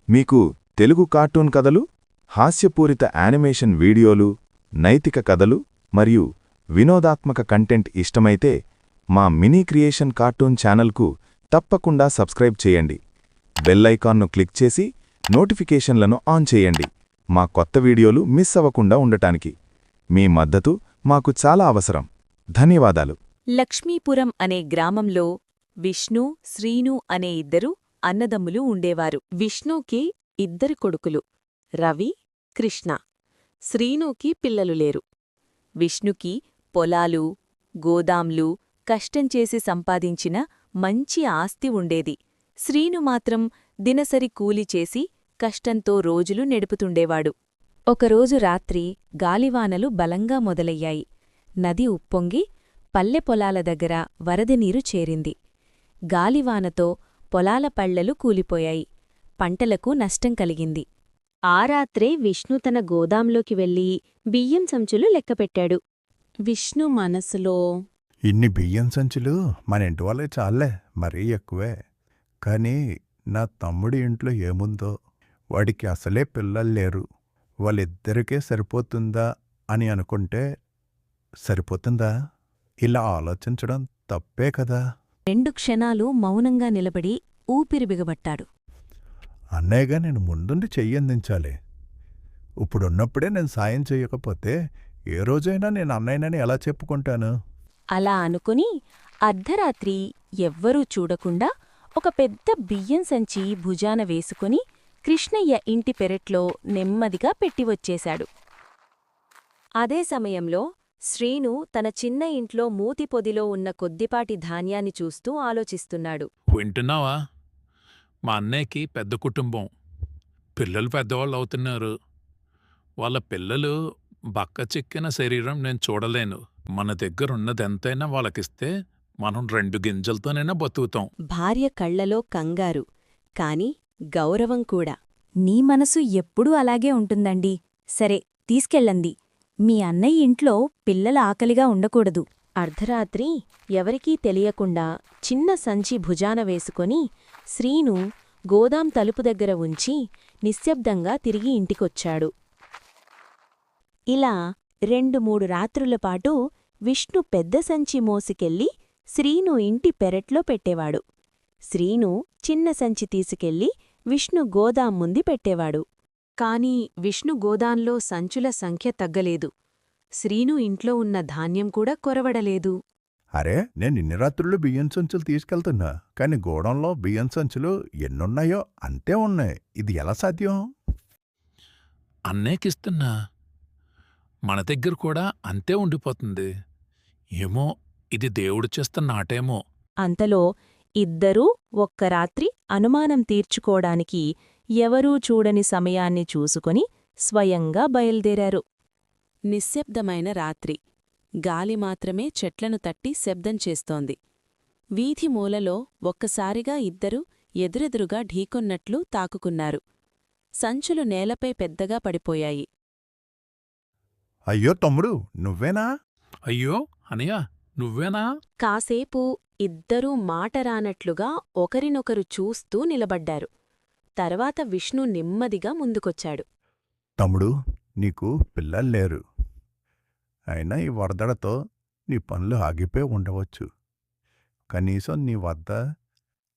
మీకు తెలుగు కార్టూన్ కథలు, హాస్యపూరిత యానిమేషన్ వీడియోలు, నైతిక కథలు మరియు వినోదాత్మక కంటెంట్ ఇష్టమైతే మా మినీ క్రియేషన్ కార్టూన్ ఛానల్కు తప్పకుండా సబ్స్క్రైబ్ చేయండి. బెల్ ఐకాన్ను క్లిక్ చేసి నోటిఫికేషన్లను ఆన్ చేయండి. మా కొత్త వీడియోలు మిస్ అవ్వకుండా ఉండటానికి మీ మద్దతు మాకు చాలా అవసరం. ధన్యవాదాలు. లక్ష్మీపురం అనే గ్రామంలో విష్ణు, శ్రీను అనే ఇద్దరు అన్నదమ్ములు ఉండేవారు. విష్ణుకి ఇద్దరు కొడుకులు, రవి, కృష్ణ. శ్రీనుకి పిల్లలు లేరు. విష్ణుకి పొలాలు, గోదాంలు, కష్టంచేసి సంపాదించిన మంచి ఆస్తి ఉండేది. శ్రీను మాత్రం దినసరి కూలి చేసి కష్టంతో రోజులు నెడుపుతుండేవాడు. ఒకరోజు రాత్రి గాలివానలు బలంగా మొదలయ్యాయి. నది ఉప్పొంగి పల్లె పొలాల దగ్గర వరదనీరు చేరింది. గాలివానతో పొలాల పళ్లలు కూలిపోయాయి. పంటలకు నష్టం కలిగింది. ఆ రాత్రే విష్ణు తన గోదాంలోకి వెళ్ళి బియ్యం సంచులు లెక్కపెట్టాడు. విష్ణు మనసులో, ఇన్ని బియ్యం సంచులు మన ఇంటి వాళ్ళకి చాలే, మరీ ఎక్కువే. కానీ నా తమ్ముడి ఇంట్లో ఏముందో, వాడికి అసలే పిల్లలు లేరు, వాళ్ళిద్దరికే సరిపోతుందా అని అనుకుంటే సరిపోతుందా? ఇలా ఆలోచించడం తప్పే కదా. 2 క్షణాలు మౌనంగా నిలబడి ఊపిరి బిగబట్టాడు. అన్నయ్యగా నేను ముందుండి చెయ్యందించాలి. ఇప్పుడున్నప్పుడే నేను సాయం చెయ్యకపోతే ఏ రోజైనా నేను అన్నయ్యనని ఎలా చెప్పుకుంటాను? అలా అనుకుని అర్ధరాత్రి ఎవ్వరూ చూడకుండా ఒక పెద్ద బియ్యం సంచి భుజాన వేసుకుని కృష్ణయ్య ఇంటి పెరట్లో నెమ్మదిగా పెట్టివచ్చేశాడు. అదే సమయంలో శ్రీను తన చిన్న ఇంట్లో మూతిపొదిలో ఉన్న కొద్దిపాటి ధాన్యాన్ని చూస్తూ ఆలోచిస్తున్నాడు. వింటున్నావా? మా అన్నయ్యకి పెద్ద కుటుంబం, పిల్లలు పెద్దవాళ్ళు అవుతున్నారు. వాళ్ళ పిల్లలు బక్కచిక్కిన శరీరం నేను చూడలేను. మన దగ్గరున్నదెంతైనా వాళ్ళకిస్తే మనం 2 గింజలతోనైనా బతుకుతాం. భార్య కళ్లలో కంగారు, కాని గౌరవం కూడా. నీ మనసు ఎప్పుడూ అలాగే ఉంటుందండి. సరే, తీసుకెళ్ళండి. మీ అన్నయ్య ఇంట్లో పిల్లల ఆకలిగా ఉండకూడదు. అర్ధరాత్రి ఎవరికీ తెలియకుండా చిన్న సంచి భుజాన వేసుకొని శ్రీను గోదాం తలుపు దగ్గర ఉంచి నిశ్శబ్దంగా తిరిగి ఇంటికొచ్చాడు. ఇలా 2-3 రాత్రులపాటు విష్ణు పెద్ద సంచి మోసుకెళ్ళి శ్రీను ఇంటి పెరట్లో పెట్టేవాడు. శ్రీను చిన్న సంచి తీసుకెళ్లి విష్ణు గోదాం ముందు పెట్టేవాడు. కాని విష్ణు గోదాంలో సంచుల సంఖ్య తగ్గలేదు. శ్రీను ఇంట్లో ఉన్న ధాన్యం కూడా కొరవడలేదు. అరే, నేను ఇన్ని రాత్రులు బియ్యం సంచులు తీసుకెళ్తున్నా, కాని గోడంలో బియ్యం సంచులు ఎన్నున్నాయో అంతే ఉన్నాయి. ఇది ఎలా సాధ్యం? అన్నయ్యకిస్తున్నా, మన దగ్గర కూడా అంతే ఉండిపోతుంది. ఏమో, ఇది దేవుడు చేస్తున్న ఆటేమో. అంతలో ఇద్దరూ ఒక్క రాత్రి అనుమానం తీర్చుకోడానికి ఎవరూ చూడని సమయాన్ని చూసుకొని స్వయంగా బయల్దేరారు. నిశ్శబ్దమైన రాత్రి. గాలి మాత్రమే చెట్లను తట్టి శబ్దం చేస్తోంది. వీధి మూలలో ఒక్కసారిగా ఇద్దరూ ఎదురెదురుగా ఢీకొన్నట్లు తాకుకున్నారు. సంచులు నేలపై పెద్దగా పడిపోయాయి. అయ్యో తమ్ముడు, నువ్వేనా? అయ్యో అనయ్య, నువ్వేనా? కాసేపు ఇద్దరూ మాటరానట్లుగా ఒకరినొకరు చూస్తూ నిలబడ్డారు. తర్వాత విష్ణు నెమ్మదిగా ముందుకొచ్చాడు. తమ్ముడు, నీకు పిల్లల్లేరు. అయినా ఈ వరదలతో నీ పనులు ఆగిపోయి ఉండవచ్చు. కనీసం నీ వద్ద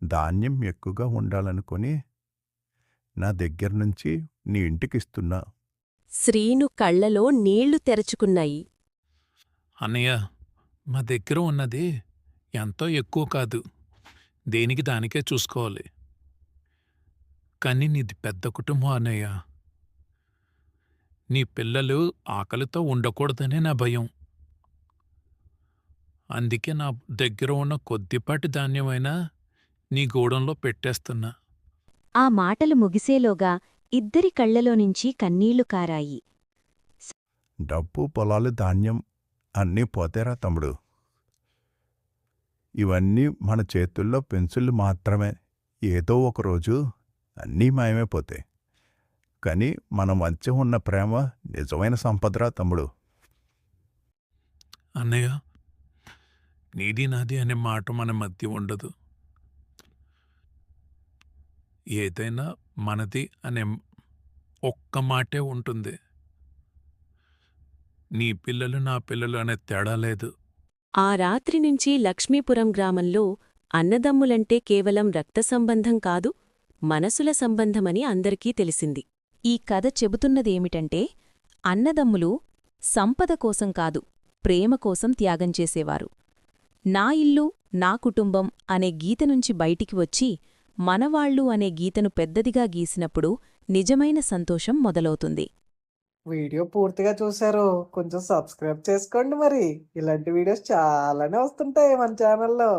ధాన్యం ఎక్కువగా ఉండాలనుకుని నా దగ్గర్నుంచి నీ ఇంటికిస్తున్నా. శ్రీను కళ్లలో నీళ్లు తెరుచుకున్నాయి. అన్నయ్య, మా దగ్గర ఉన్నది ఎంతో ఎక్కువ కాదు, దేనికి దానికే చూసుకోవాలి. కాని నీది పెద్ద కుటుంబం అన్నయ్య. నీ పిల్లలు ఆకలితో ఉండకూడదనే నా భయం. అందుకే నా దగ్గర ఉన్న కొద్దిపాటి ధాన్యమైనా నీ గూడెంలో పెట్టేస్తున్నా. ఆ మాటలు ముగిసేలోగా ఇద్దరి కళ్లలోనుంచి కన్నీళ్లు కారాయి. డబ్బు, పొలాలు, ధాన్యం అన్నీ పోతేరా తమ్ముడు. ఇవన్నీ మన చేతుల్లో పెన్సిళ్ళు మాత్రమే. ఏదో ఒకరోజు అన్నీ మాయమైపోతాయి. కాని మన మధ్య ఉన్న ప్రేమ నిజమైన సంపదరా తమ్ముడు. అన్నయ్య, నీది నాది అనే మాట మన మధ్య ఉండదు. ఏదైనా మనది అనే ఒక్క మాటే ఉంటుంది. నీ పిల్లలు నా పిల్లలు అనే తేడా లేదు. ఆ రాత్రి నుంచి లక్ష్మీపురం గ్రామంలో అన్నదమ్ములంటే కేవలం రక్త సంబంధం కాదు, మనసుల సంబంధమని అందరికీ తెలిసింది. ఈ కథ చెబుతున్నదేమిటంటే, అన్నదమ్ములు సంపద కోసం కాదు, ప్రేమ కోసం త్యాగం చేసేవారు. నా ఇల్లు నా కుటుంబం అనే గీత నుంచి బయటికి వచ్చి మనవాళ్ళు అనే గీతను పెద్దదిగా గీసినప్పుడు నిజమైన సంతోషం మొదలవుతుంది. వీడియో పూర్తిగా చూశారు, కొంచెం సబ్స్క్రైబ్ చేసుకోండి మరి. ఇలాంటి వీడియోస్ చాలానే వస్తుంటాయి మన ఛానల్లో.